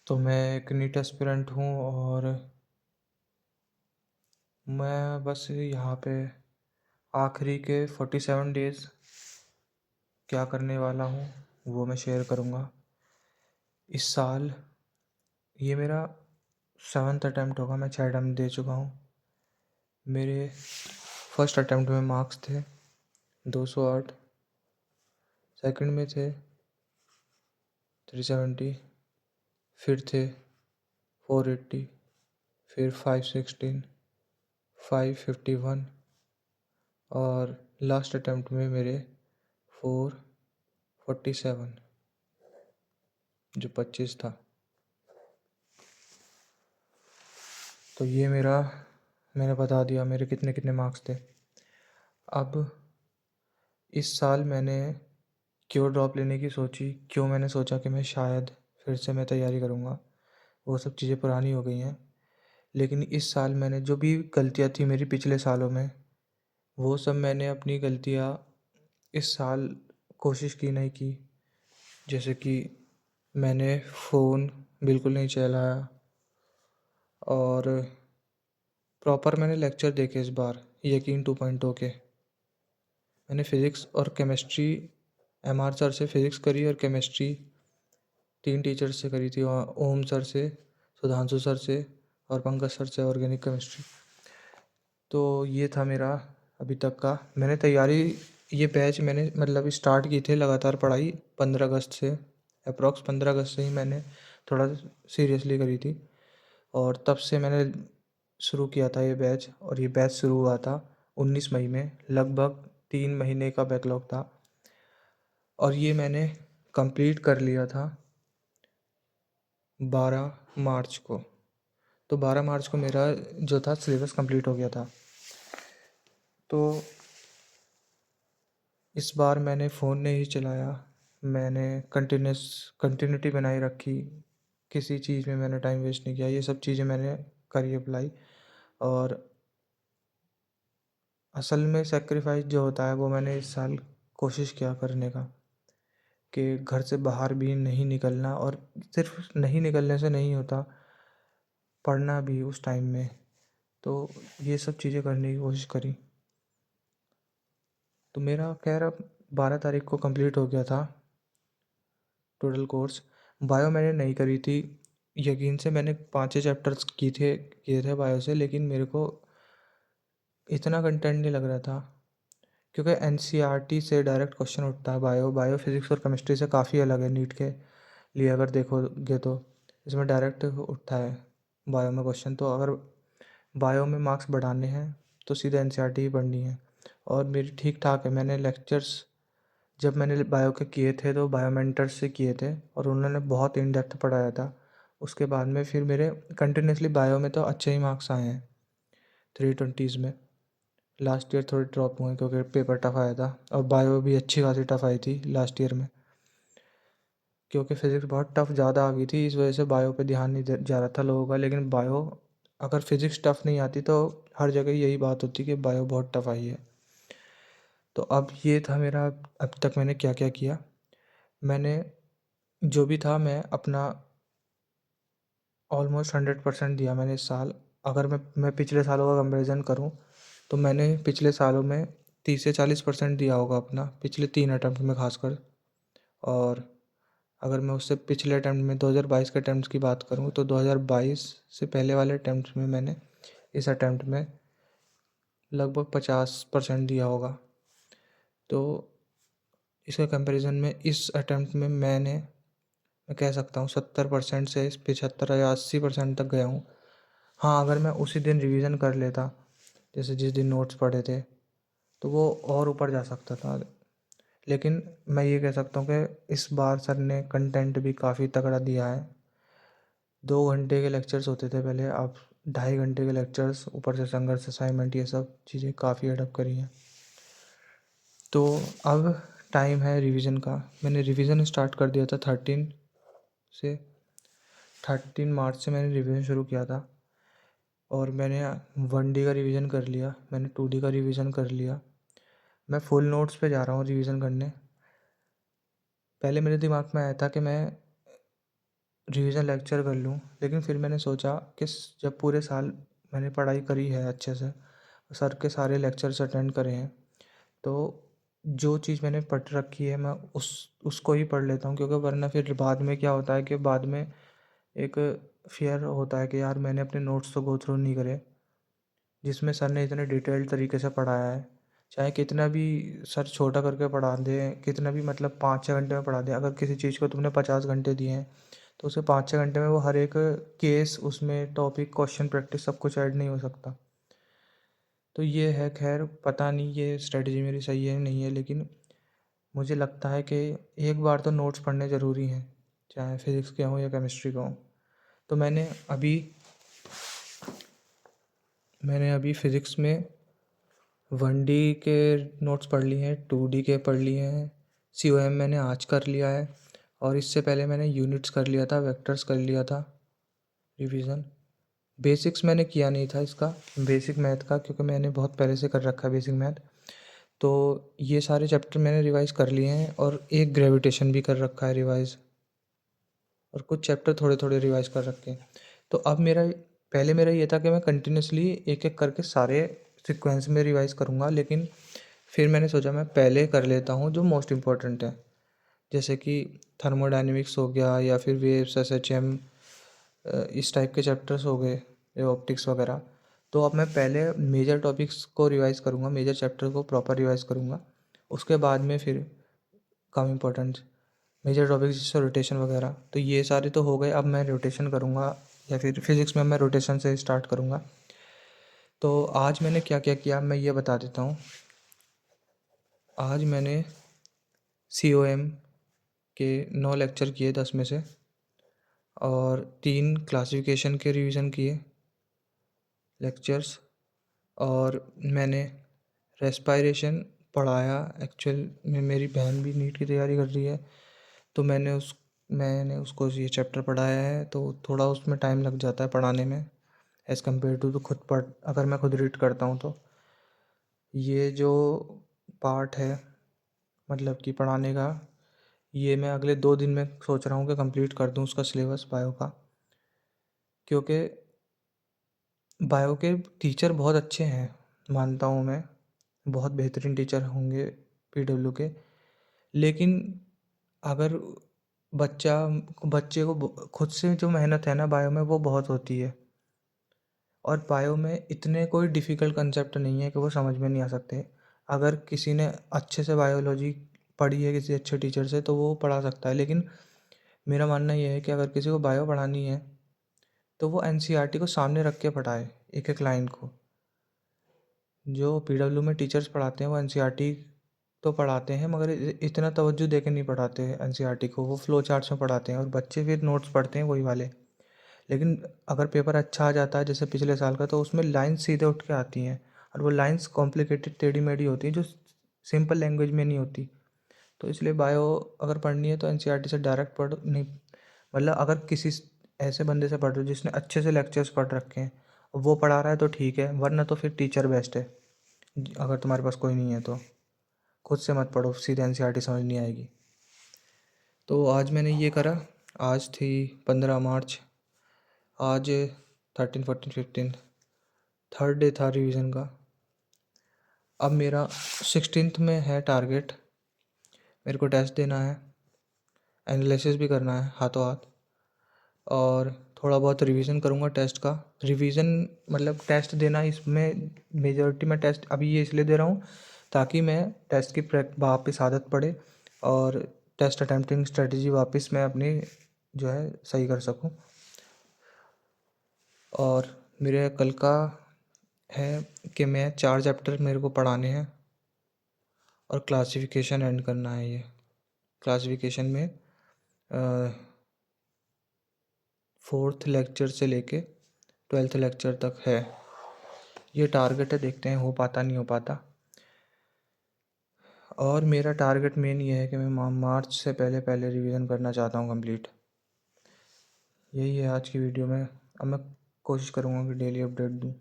तो मैं एक नीट एस्पिरेंट हूँ और मैं बस यहाँ पे आखिरी के 47 डेज़ क्या करने वाला हूँ वो मैं शेयर करूँगा। इस साल ये मेरा 7th अटेम्प्ट होगा। मैं 6 अटेम्प्ट दे चुका हूँ। मेरे फर्स्ट अटेम्प्ट में मार्क्स थे 208, सेकंड में थे 370, फिर थे 480, फिर 516, 551 और लास्ट अटेम्प्ट में मेरे 447 जो 25 था। तो ये मैंने बता दिया मेरे कितने कितने मार्क्स थे। अब इस साल मैंने क्यों ड्रॉप लेने की सोची, क्यों मैंने सोचा कि मैं शायद फिर से मैं तैयारी करूँगा, वो सब चीज़ें पुरानी हो गई हैं। लेकिन इस साल मैंने जो भी गलतियाँ थी मेरी पिछले सालों में, वो सब मैंने अपनी गलतियाँ इस साल कोशिश की नहीं की। जैसे कि मैंने फ़ोन बिल्कुल नहीं चलाया और प्रॉपर मैंने लेक्चर देखे इस बार यकीन 2.0 के। मैंने फ़िज़िक्स और केमिस्ट्री एमआर सर से फ़िज़िक्स करी और केमिस्ट्री 3 टीचर से करी थी, ओम सर से, सुधांशु सर से और पंकज सर से ऑर्गेनिक केमिस्ट्री। तो ये था मेरा अभी तक का। मैंने तैयारी ये बैच मैंने मतलब स्टार्ट की थी लगातार पढ़ाई 15 अगस्त से, अप्रॉक्स 15 अगस्त से ही मैंने थोड़ा सीरियसली करी थी और तब से मैंने शुरू किया था ये बैच। और ये बैच शुरू हुआ था 19 मई में। लगभग 3 महीने का बैकलॉग था और ये मैंने कंप्लीट कर लिया था 12 मार्च को। तो 12 मार्च को मेरा जो था सिलेबस कंप्लीट हो गया था। तो इस बार मैंने फ़ोन नहीं चलाया, मैंने कंटिन्यूटी बनाए रखी, किसी चीज़ में मैंने टाइम वेस्ट नहीं किया। ये सब चीज़ें मैंने करी अप्लाई। और असल में सैक्रिफाइस जो होता है वो मैंने इस साल कोशिश किया करने का कि घर से बाहर भी नहीं निकलना। और सिर्फ नहीं निकलने से नहीं होता, पढ़ना भी उस टाइम में। तो ये सब चीज़ें करने की कोशिश करी। तो मेरा खैर अब 12 तारीख को कंप्लीट हो गया था टोटल कोर्स। बायो मैंने नहीं करी थी। यकीन से मैंने 5 चैप्टर्स किए थे बायो से, लेकिन मेरे को इतना कंटेंट नहीं लग रहा था क्योंकि एनसीईआरटी से डायरेक्ट क्वेश्चन उठता है। बायो फिज़िक्स और केमिस्ट्री से काफ़ी अलग है नीट के लिए अगर देखोगे तो। इसमें डायरेक्ट उठता है बायो में क्वेश्चन। तो अगर बायो में मार्क्स बढ़ाने हैं तो सीधे एनसीईआरटी ही पढ़नी है। और मेरी ठीक ठाक है। मैंने लेक्चर्स जब मैंने बायो के किए थे तो बायोमेंटर्स से किए थे और उन्होंने बहुत इन डेप्थ पढ़ाया था। उसके बाद में फिर मेरे कंटिन्यूसली बायो में तो अच्छे ही मार्क्स आए हैं 320s में। लास्ट ईयर थोड़े ड्रॉप हुए क्योंकि पेपर टफ आया था और बायो भी अच्छी खासी टफ आई थी लास्ट ईयर में, क्योंकि फिज़िक्स बहुत टफ ज़्यादा आ गई थी। इस वजह से बायो पे ध्यान नहीं जा रहा था लोगों का। लेकिन बायो अगर फिज़िक्स टफ नहीं आती तो हर जगह यही बात होती कि बायो बहुत टफ आई है। तो अब ये था मेरा, अब तक मैंने क्या क्या किया। मैंने जो भी था मैं अपना ऑलमोस्ट 100% दिया मैंने इस साल। अगर मैं पिछले सालों का कंपैरिजन करूं तो मैंने पिछले सालों में 30 से 40% दिया होगा अपना, पिछले 3 अटेम्प्ट में खासकर। और अगर मैं उससे पिछले अटेम्प्ट में 2022 के अटेम्प्ट की बात करूं तो 2022 से पहले वाले अटेम्प्ट में मैंने इस अटेम्प्ट में लगभग 50% दिया होगा। तो इसके कंपैरिजन में इस अटेम्प्ट में मैं कह सकता हूँ 70% से 75 या 80% तक गया हूँ। हाँ, अगर मैं उसी दिन रिवीजन कर लेता, जैसे जिस दिन नोट्स पढ़े थे, तो वो और ऊपर जा सकता था। लेकिन मैं ये कह सकता हूँ कि इस बार सर ने कंटेंट भी काफ़ी तगड़ा दिया है। 2 घंटे के लेक्चर्स होते थे पहले, अब 2.5 घंटे के लेक्चर्स, ऊपर से संघर्ष असाइनमेंट, ये सब चीज़ें काफ़ी अडप करी हैं। तो अब टाइम है रिवीजन का। मैंने रिवीजन स्टार्ट कर दिया था 13 मार्च से मैंने रिवीजन शुरू किया था। और मैंने 1D का रिवीजन कर लिया, मैंने 2D का रिवीजन कर लिया। मैं फुल नोट्स पे जा रहा हूँ रिवीजन करने। पहले मेरे दिमाग में आया था कि मैं रिवीजन लेक्चर कर लूँ। लेकिन फिर मैंने सोचा कि जब पूरे साल मैंने पढ़ाई करी है अच्छे से, सर के सारे लेक्चर्स अटेंड करे हैं, तो जो चीज़ मैंने पढ़ रखी है मैं उसको ही पढ़ लेता हूँ, क्योंकि वरना फिर बाद में क्या होता है कि बाद में एक फ़ियर होता है कि यार मैंने अपने नोट्स तो गो थ्रू नहीं करे, जिसमें सर ने इतने डिटेल्ड तरीके से पढ़ाया है। चाहे कितना भी सर छोटा करके पढ़ा दें, कितना भी मतलब 5-6 घंटे में पढ़ा दें, अगर किसी चीज़ को तुमने 50 घंटे दिए हैं, तो उसे 5-6 घंटे में वो हर एक केस, उसमें टॉपिक, क्वेश्चन, प्रैक्टिस सब कुछ ऐड नहीं हो सकता। तो ये है, ख़ैर पता नहीं ये स्ट्रैटेजी मेरी सही है नहीं है, लेकिन मुझे लगता है कि एक बार तो नोट्स पढ़ने ज़रूरी हैं, चाहे फ़िज़िक्स के हों या केमिस्ट्री के हों। तो मैंने अभी फ़िज़िक्स में 1D के नोट्स पढ़ लिए हैं, 2D के पढ़ लिए हैं, COM मैंने आज कर लिया है, और इससे पहले मैंने यूनिट्स कर लिया था, वेक्टर्स कर लिया था रिवीजन। बेसिक्स मैंने किया नहीं था इसका, बेसिक मैथ का, क्योंकि मैंने बहुत पहले से कर रखा है बेसिक मैथ। तो ये सारे चैप्टर मैंने रिवाइज़ कर लिए हैं, और एक ग्रेविटेशन भी कर रखा है रिवाइज़, और कुछ चैप्टर थोड़े थोड़े रिवाइज़ कर रखे हैं। तो अब मेरा ये था कि मैं कंटिन्यूअसली एक एक करके सारे सीक्वेंस में रिवाइज़ करूँगा, लेकिन फिर मैंने सोचा मैं पहले कर लेता हूँ जो मोस्ट इम्पोर्टेंट है, जैसे कि थर्मोडायनेमिक्स हो गया, या फिर वेव्स, SHM, इस टाइप के चैप्टर्स हो गए, या ऑप्टिक्स वगैरह। तो अब मैं पहले मेजर टॉपिक्स को रिवाइज़ करूँगा, मेजर चैप्टर को प्रॉपर रिवाइज़ करूँगा, उसके बाद में फिर कम इम्पोर्टेंट मेजर टॉपिक्स जैसे रोटेशन वगैरह। तो ये सारे तो हो गए, अब मैं रोटेशन करूँगा, या फिर फिज़िक्स में मैं रोटेशन से स्टार्ट करूँगा। तो आज मैंने क्या क्या किया मैं ये बता देता हूँ। आज मैंने COM के 9 लेक्चर किए 10 में से, और 3 क्लासिफिकेशन के रिवीजन किए लेक्चर्स, और मैंने रेस्पायरेशन पढ़ाया। एक्चुअल में मेरी बहन भी नीट की तैयारी कर रही है, तो मैंने उसको ये चैप्टर पढ़ाया है, तो थोड़ा उसमें टाइम लग जाता है पढ़ाने में, एज़ कम्पेयर टू तो अगर मैं खुद रीड करता हूँ तो। ये जो पार्ट है मतलब कि पढ़ाने का, ये मैं अगले 2 दिन में सोच रहा हूँ कि कंप्लीट कर दूँ उसका सिलेबस बायो का, क्योंकि बायो के टीचर बहुत अच्छे हैं, मानता हूँ मैं, बहुत बेहतरीन टीचर होंगे PW के। लेकिन अगर बच्चे को खुद से जो मेहनत है ना बायो में, वो बहुत होती है, और बायो में इतने कोई डिफ़िकल्ट कंसेप्ट नहीं है कि वो समझ में नहीं आ सकते। अगर किसी ने अच्छे से बायोलॉजी पढ़ी है किसी अच्छे टीचर से, तो वो पढ़ा सकता है, लेकिन मेरा मानना ये है कि अगर किसी को बायो पढ़ानी है, तो वो NCERT को सामने रख के पढ़ाए, एक एक लाइन को। जो PW में टीचर्स पढ़ाते हैं वो NCERT तो पढ़ाते हैं, मगर इतना तवज्जो दे के नहीं पढ़ाते NCERT को, वो फ्लो चार्ट्स में पढ़ाते हैं, और बच्चे फिर नोट्स पढ़ते हैं वही वाले। लेकिन अगर पेपर अच्छा आ जाता है जैसे पिछले साल का, तो उसमें लाइन्स सीधे उठ के आती हैं, और वो लाइन्स कॉम्प्लिकेटेड टेढ़ी मेढ़ी होती हैं, जो सिंपल लैंग्वेज में नहीं होती। तो इसलिए बायो अगर पढ़नी है तो NCERT से डायरेक्ट पढ़ नहीं, मतलब अगर किसी ऐसे बंदे से पढ़ रहे हो जिसने अच्छे से लेक्चर्स पढ़ रखे हैं, वो पढ़ा रहा है तो ठीक है, वरना तो फिर टीचर बेस्ट है। अगर तुम्हारे पास कोई नहीं है तो खुद से मत पढ़ो, सीधे NCERT समझ नहीं आएगी। तो आज मैंने ये करा। आज थी 15 मार्च, आज 13, 14, 15 थर्ड डे था रिवीजन का। अब मेरा 16th में है टारगेट, मेरे को टेस्ट देना है, एनालिसिस भी करना है हाथों हाथ, और थोड़ा बहुत रिवीजन करूँगा टेस्ट का। रिवीजन मतलब टेस्ट देना, इसमें मेजॉरिटी में टेस्ट अभी ये इसलिए दे रहा हूँ ताकि मैं टेस्ट की वापस आदत पड़े, और टेस्ट अटेम्प्टिंग स्ट्रेटजी वापस मैं अपनी जो है सही कर सकूँ। और मेरे कल का है कि मैं 4 चैप्टर मेरे को पढ़ाने हैं, और क्लासिफिकेशन एंड करना है। ये क्लासिफिकेशन में 4th लेक्चर से लेके 12th लेक्चर तक है। ये टारगेट है, देखते हैं हो पाता नहीं हो पाता। और मेरा टारगेट मेन ये है कि मैं मार्च से पहले पहले रिवीजन करना चाहता हूँ कंप्लीट। यही है आज की वीडियो में। अब मैं कोशिश करूँगा कि डेली अपडेट दूँ।